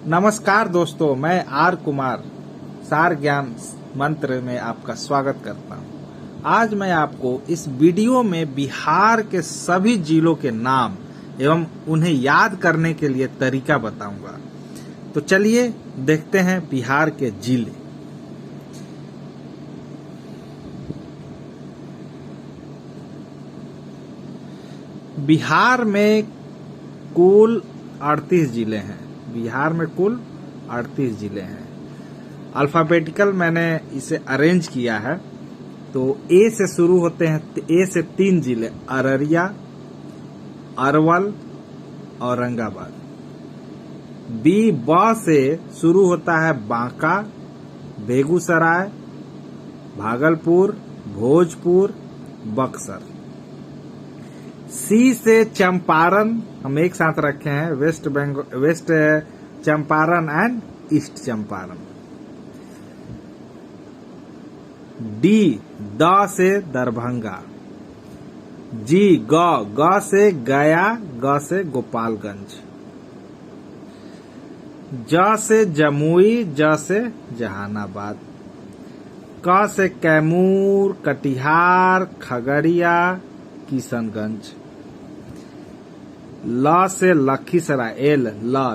नमस्कार दोस्तों, मैं आर कुमार सार ज्ञान मंत्र में आपका स्वागत करता हूं। आज मैं आपको इस वीडियो में बिहार के सभी जिलों के नाम एवं उन्हें याद करने के लिए तरीका बताऊंगा। तो चलिए देखते हैं बिहार के जिले। बिहार में कुल 38 जिले हैं। बिहार में कुल 38 जिले हैं। अल्फाबेटिकल मैंने इसे अरेंज किया है। तो ए से शुरू होते हैं। ए से 3 जिले, अररिया, अरवल, औरंगाबाद। बी ब से शुरू होता है बांका, बेगूसराय, भागलपुर, भोजपुर, बक्सर। सी से चंपारण हम एक साथ रखे हैं, west Champaran and east Champaran. D द से दरभंगा। जी ग से गया, ग से गोपालगंज। ज से जमुई, ज से जहानाबाद। क से कैमूर, कटिहार, खगड़िया, किशनगंज। ल से लखीसराय,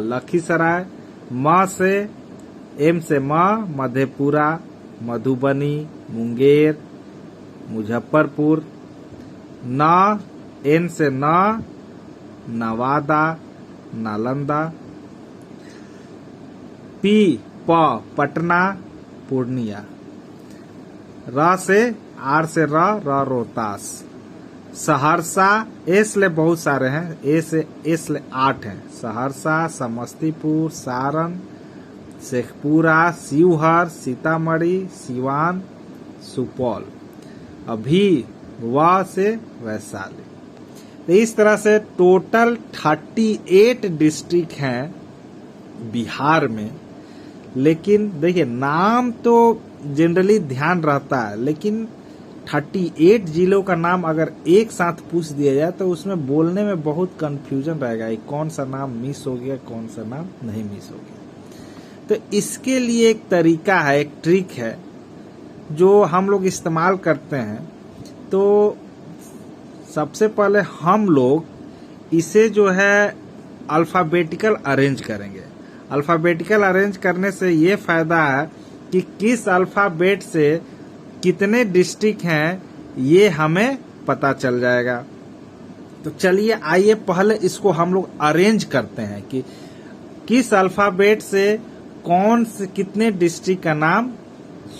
लखीसराय। म से एम से मधेपुरा, मधुबनी, मुंगेर, मुजफ्फरपुर। न एन से नवादा, नालंदा। पटना, पूर्णिया। र से आर से रोहतास, सहरसा। एस ले बहुत सारे हैं, एस ले 8 हैं। सहरसा, समस्तीपुर, सारण, शेखपुरा, शिवहर, सीतामढ़ी, सिवान, सुपौल। अभी व से वैशाली। तो इस तरह से टोटल 38 डिस्ट्रिक्ट हैं बिहार में। लेकिन देखिए, नाम तो जनरली ध्यान रहता है, लेकिन 38 जिलों का नाम अगर एक साथ पूछ दिया जाए तो उसमें बोलने में बहुत कंफ्यूजन रहेगा, कौन सा नाम मिस हो गया, कौन सा नाम नहीं मिस हो गया। तो इसके लिए एक तरीका है, एक ट्रिक है जो हम लोग इस्तेमाल करते हैं। तो सबसे पहले हम लोग इसे जो है अल्फाबेटिकल अरेंज करेंगे। अल्फाबेटिकल अरेंज करने से ये फायदा है कि किस अल्फाबेट से कितने डिस्ट्रिक्ट हैं ये हमें पता चल जाएगा। तो चलिए आइए पहले इसको हम लोग अरेंज करते हैं कि किस अल्फाबेट से कौन से कितने डिस्ट्रिक्ट का नाम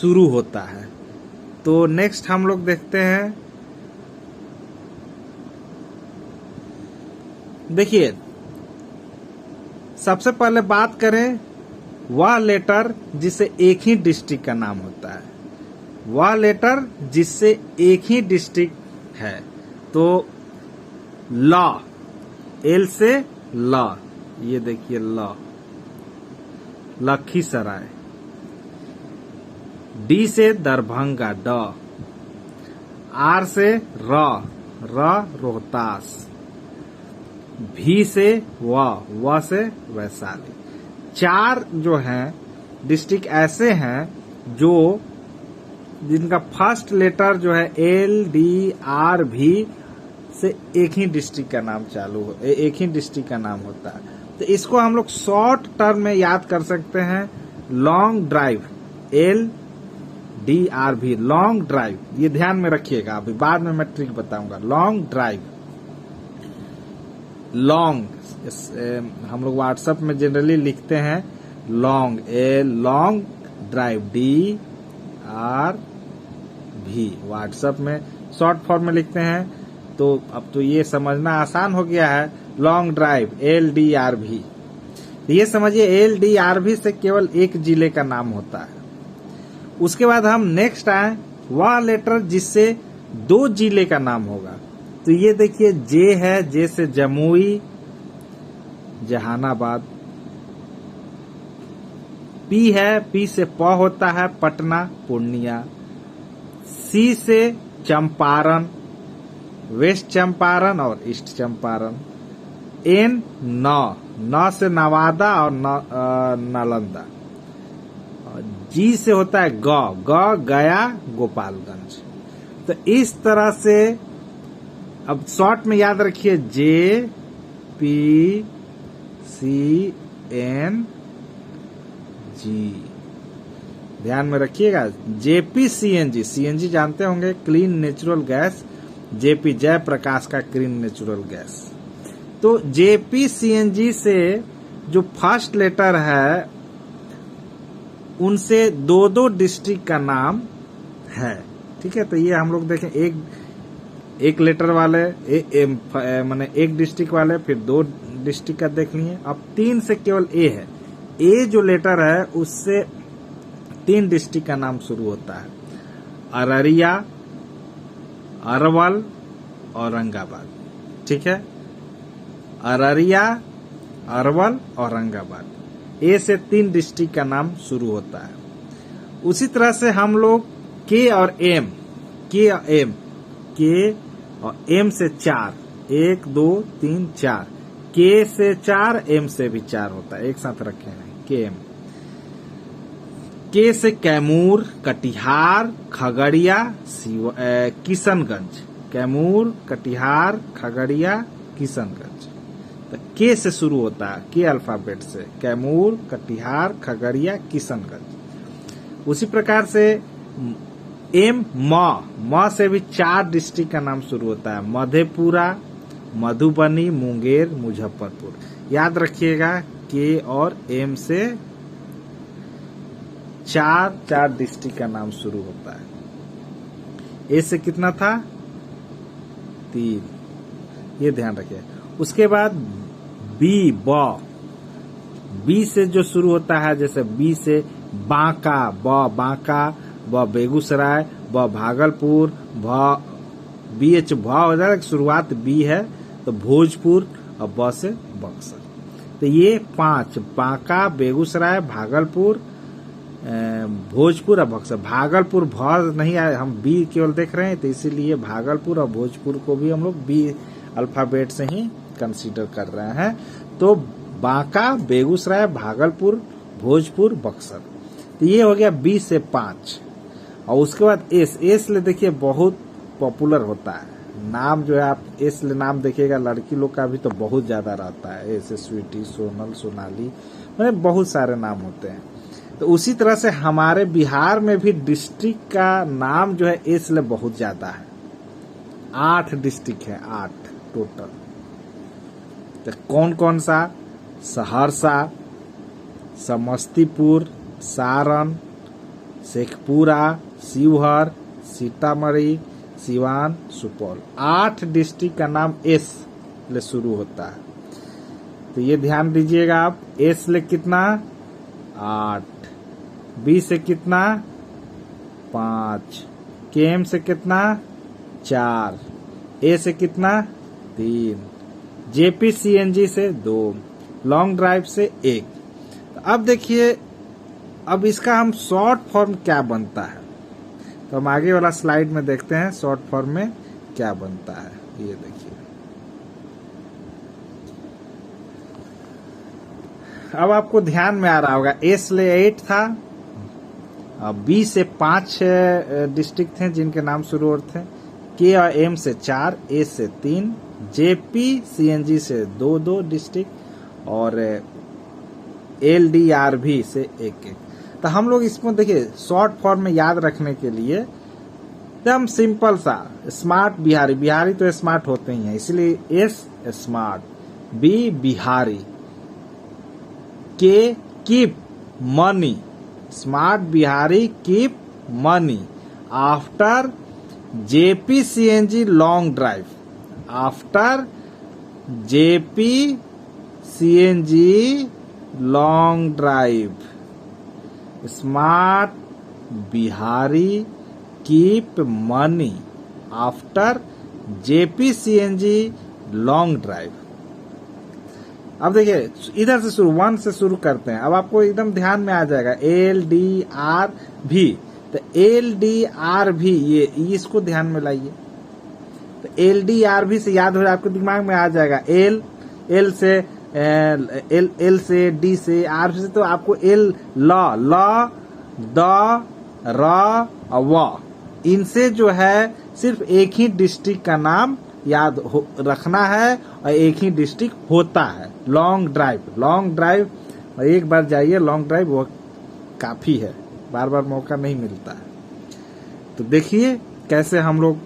शुरू होता है। तो नेक्स्ट हम लोग देखते हैं। देखिए, सबसे पहले बात करें वह लेटर जिससे एक ही डिस्ट्रिक्ट का नाम होता है। वह लेटर जिससे एक ही डिस्ट्रिक्ट है। तो ल, एल से ल, ये देखिए ल, लखीसराय। डी से दरभंगा, ड। आर से रोहतास। भी से व से वैशाली। 4 जो हैं डिस्ट्रिक्ट ऐसे हैं जो जिनका फर्स्ट लेटर जो है एल, डी, आर, भी से एक ही डिस्ट्रिक्ट का नाम एक ही डिस्ट्रिक्ट का नाम होता है। तो इसको हम लोग शॉर्ट टर्म में याद कर सकते हैं। Long drive, L, D, R, भी, लॉन्ग ड्राइव। ये ध्यान में रखिएगा, अभी बाद में मैं ट्रिक बताऊंगा। लॉन्ग ड्राइव, लॉन्ग हम लोग व्हाट्सएप में जनरली लिखते हैं long, L, long drive, D, R, भी। व्हाट्सएप में शॉर्ट फॉर्म में लिखते हैं। तो अब तो ये समझना आसान हो गया है। Long drive, L, D, R, भी। ये समझिए, एल, डी, आर, भी से केवल एक जिले का नाम होता है। उसके बाद हम नेक्स्ट आए, वह लेटर जिससे 2 जिले का नाम होगा। तो ये देखिए, जे है, जे से जमुई, जहानाबाद। पी है, पी से प होता है, पटना, पूर्णिया। सी से चंपारण, वेस्ट चंपारण और ईस्ट चंपारण। एन न से नवादा और नालंदा। जी से होता है गया गोपालगंज। तो इस तरह से अब शॉर्ट में याद रखिए JPCNG, ध्यान में रखिएगा। JPCNG, CNG जानते होंगे clean natural gas, JP Jayaprakash का क्लीन नेचुरल गैस। तो JPCNG से जो फर्स्ट लेटर है उनसे दो दो डिस्ट्रिक्ट का नाम है, ठीक है। तो ये हम लोग देखें, एक लेटर वाले माने एक डिस्ट्रिक्ट वाले, फिर दो डिस्ट्रिक्ट का देख लिए। अब 3 से केवल ए है, ए जो लेटर है उससे 3 डिस्ट्रिक्ट का नाम शुरू होता है, अररिया, अरवल, औरंगाबाद, ठीक है। अररिया, अरवल, औरंगाबाद, ए से 3 डिस्ट्रिक्ट का नाम शुरू होता है। उसी तरह से हम लोग के और एम से 4, 1 2 3 4, के से 4, एम से भी 4 होता है, एक साथ रखे हैं के एम। के से कैमूर, कटिहार, खगड़िया, किशनगंज, कैमूर, कटिहार, खगड़िया, किशनगंज। तो के से शुरू होता है, के अल्फाबेट से, कैमूर, कटिहार, खगड़िया, किशनगंज। उसी प्रकार से एम म से भी 4 डिस्ट्रिक्ट का नाम शुरू होता है, मधेपुरा, मधुबनी, मुंगेर, मुजफ्फरपुर। याद रखिएगा के और एम से 4 डिस्ट्रिक्ट का नाम शुरू होता है। ए से कितना था? 3, ये ध्यान रखिए। उसके बाद बी से जो शुरू होता है, जैसे बी से बांका, बांका, बेगूसराय, भागलपुर, BH हो जाएगा, शुरुआत बी है तो भोजपुर, और ब से बक्सर। तो ये 5, बांका, बेगूसराय, भागलपुर, भोजपुर और बक्सर। भागलपुर नहीं आया, हम बी केवल देख रहे हैं, तो इसीलिए भागलपुर और भोजपुर को भी हम लोग बी अल्फाबेट से ही कंसीडर कर रहे हैं। तो बांका, बेगूसराय, भागलपुर, भोजपुर, बक्सर। तो ये हो गया बी से 5। और उसके बाद एस ले देखिए बहुत पॉपुलर होता है नाम, जो है आप एस ले नाम देखिएगा, लड़की लोग का भी तो बहुत ज्यादा रहता है, एस स्वीटी, सोनल, सोनाली, मतलब बहुत सारे नाम होते हैं। तो उसी तरह से हमारे बिहार में भी डिस्ट्रिक्ट का नाम जो है एस ले बहुत ज्यादा है, 8 डिस्ट्रिक्ट है, 8 टोटल। तो कौन कौन सा? सहरसा, समस्तीपुर, सारण, शेखपुरा, शिवहर, सीतामढ़ी, सिवान, सुपौल। 8 डिस्ट्रिक्ट का नाम एस ले शुरू होता है। तो ये ध्यान दीजिएगा आप, एस ले कितना? 8, बी से कितना? 5, केएम से कितना? 4, ए से कितना? 3, JPCNG से 2, लॉन्ग ड्राइव से 1। तो अब देखिए, अब इसका हम शॉर्ट फॉर्म क्या बनता है, तो हम आगे वाला स्लाइड में देखते हैं शॉर्ट फॉर्म में क्या बनता है। ये देखिए, अब आपको ध्यान में आ रहा होगा, एस ले 8 था, बी से 5 डिस्ट्रिक्ट थे जिनके नाम शुरू होते थे, के और एम से 4, ए से 3, JPCNG से 2 डिस्ट्रिक्ट, और LDRV से 1। तो हम लोग इसको देखिए शॉर्ट फॉर्म में याद रखने के लिए एकदम सिंपल सा, स्मार्ट बिहारी तो स्मार्ट होते ही हैं, इसलिए एस स्मार्ट, बी बिहारी, के keep money, smart Bihari keep money after JPCNG long drive, after JPCNG long drive, smart Bihari keep money after JPCNG long drive. अब देखिए इधर से शुरू, 1 से शुरू करते हैं। अब आपको एकदम ध्यान में आ जाएगा LDRV। तो LDRV, ये इसको ध्यान में लाइए। तो LDRV से याद हो जाए, आपके दिमाग में आ जाएगा एल से एल से, डी से, आर से, तो आपको एल, ल, द, र, व, इनसे जो है सिर्फ एक ही डिस्ट्रिक्ट का नाम याद रखना है और एक ही डिस्ट्रिक्ट होता है। लॉन्ग ड्राइव एक बार जाइए लॉन्ग ड्राइव, वो काफी है, बार बार मौका नहीं मिलता है। तो देखिए कैसे हम लोग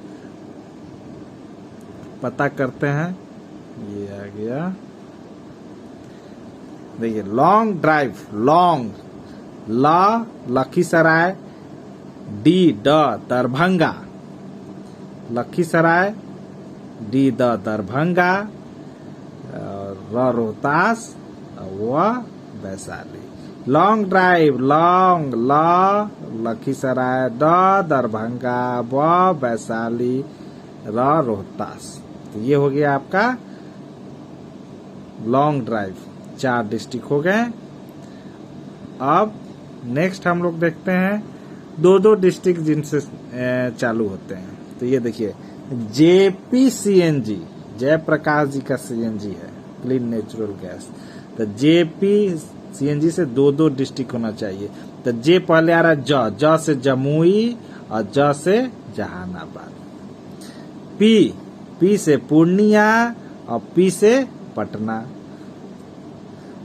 पता करते हैं। ये आ गया, देखिए लॉन्ग ड्राइव, लॉन्ग, ला लखीसराय, डी ड दरभंगा, लखीसराय, डी द दरभंगा, र रोहतास, व वैशाली। लॉन्ग ड्राइव, लॉन्ग, ल लखीसराय, ड दरभंगा, व वैशाली, र रोहतास। तो ये हो गया आपका लॉन्ग ड्राइव, 4 डिस्ट्रिक्ट हो गए। अब नेक्स्ट हम लोग देखते हैं 2 डिस्ट्रिक्ट जिनसे चालू होते हैं। तो ये देखिए JPCNG, जयप्रकाश जी का CNG है, क्लीन नेचुरल गैस। तो JPCNG से 2 डिस्ट्रिक्ट होना चाहिए। तो जे पहले आ रहा है ज से जमुई और ज से जहानाबाद। पी से पूर्णिया और पी से पटना।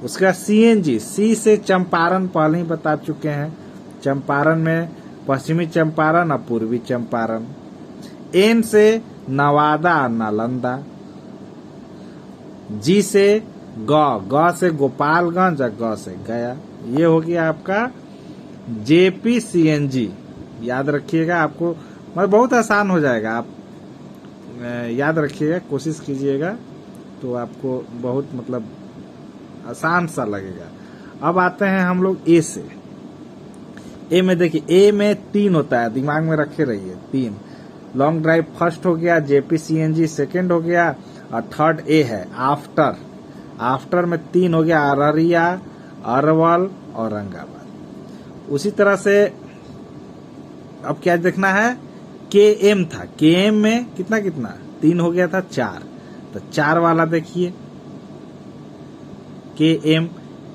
उसका CNG, सी से चंपारण, पहले ही बता चुके हैं। चंपारण में पश्चिमी चंपारण और पूर्वी चंपारण। एन से नवादा और नालंदा। जी से ग से गोपालगंज और ग से गया। ये हो गया आपका JPCNG। याद रखिएगा, आपको मतलब बहुत आसान हो जाएगा। आप याद रखिएगा, कोशिश कीजिएगा तो आपको बहुत मतलब आसान सा लगेगा। अब आते हैं हम लोग ए से। ए में देखिए, ए में 3 होता है, दिमाग में रखे रहिए 3। लॉन्ग ड्राइव फर्स्ट हो गया, JPCNG सेकंड हो गया और थर्ड ए है आफ्टर। आफ्टर में 3 हो गया, अररिया, अरवल, औरंगाबाद। उसी तरह से अब क्या देखना है, KM था, KM में कितना 3 हो गया था 4। तो 4 वाला देखिए KM,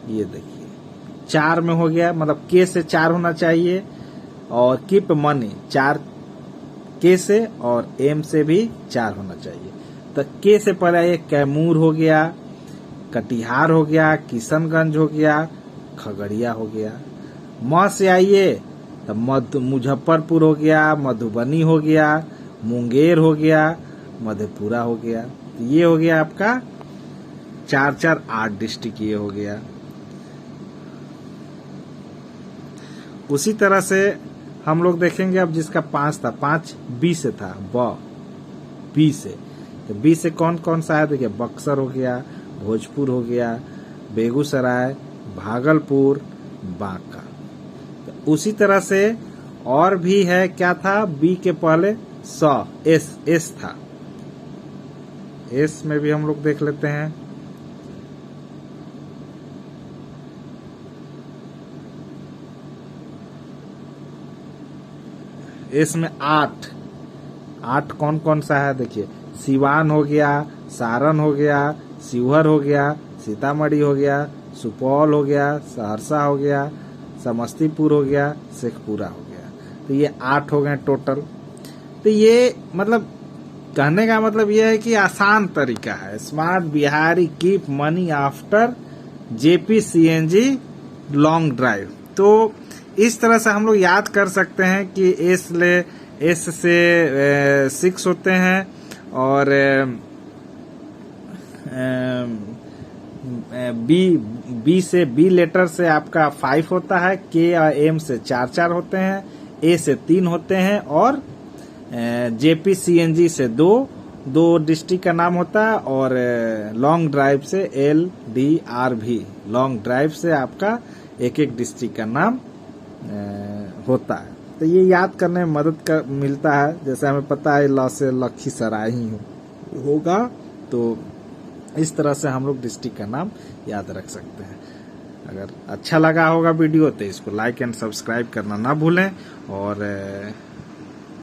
ये देखिए 4 में हो गया, मतलब K से 4 होना चाहिए। और कीप मनी 4 K से और M से भी 4 होना चाहिए। तो K से पहले ये कैमूर हो गया, कटिहार हो गया, किशनगंज हो गया, खगड़िया हो गया। म से आइए तो मुजफ्फरपुर हो गया, मधुबनी हो गया, मुंगेर हो गया, मधेपुरा हो गया। तो ये हो गया आपका 4 8 डिस्ट्रिक्ट ये हो गया। उसी तरह से हम लोग देखेंगे अब जिसका 5 था, 5 बी से था, बी से। तो बी से कौन कौन सा है, देखिए बक्सर हो गया, भोजपुर हो गया, बेगूसराय, भागलपुर, बांका। तो उसी तरह से और भी है, क्या था बी के पहले एस था। एस में भी हम लोग देख लेते हैं। इसमें 8 कौन कौन सा है, देखिए सिवान हो गया, सारण हो गया, शिवहर हो गया, सीतामढ़ी हो गया, सुपौल हो गया, सहरसा हो गया, समस्तीपुर हो गया, शेखपुरा हो गया। तो ये 8 हो गए टोटल। तो ये मतलब कहने का मतलब ये है कि आसान तरीका है। Smart Bihari keep money after JPCNG long drive. तो इस तरह से हम लोग याद कर सकते हैं कि एस से 6 होते हैं और बी से बी लेटर से आपका 5 होता है, के और एम से 4 होते हैं, ए से 3 होते हैं और JPCNG से 2 डिस्ट्रिक्ट का नाम होता है और लॉन्ग ड्राइव से LDR भी, लॉन्ग ड्राइव से आपका एक डिस्ट्रिक्ट का नाम होता है। तो ये याद करने में मदद मिलता है। जैसे हमें पता है ल से लखीसराय ही होगा, तो इस तरह से हम लोग डिस्ट्रिक्ट का नाम याद रख सकते हैं। अगर अच्छा लगा होगा वीडियो तो इसको लाइक एंड सब्सक्राइब करना ना भूलें और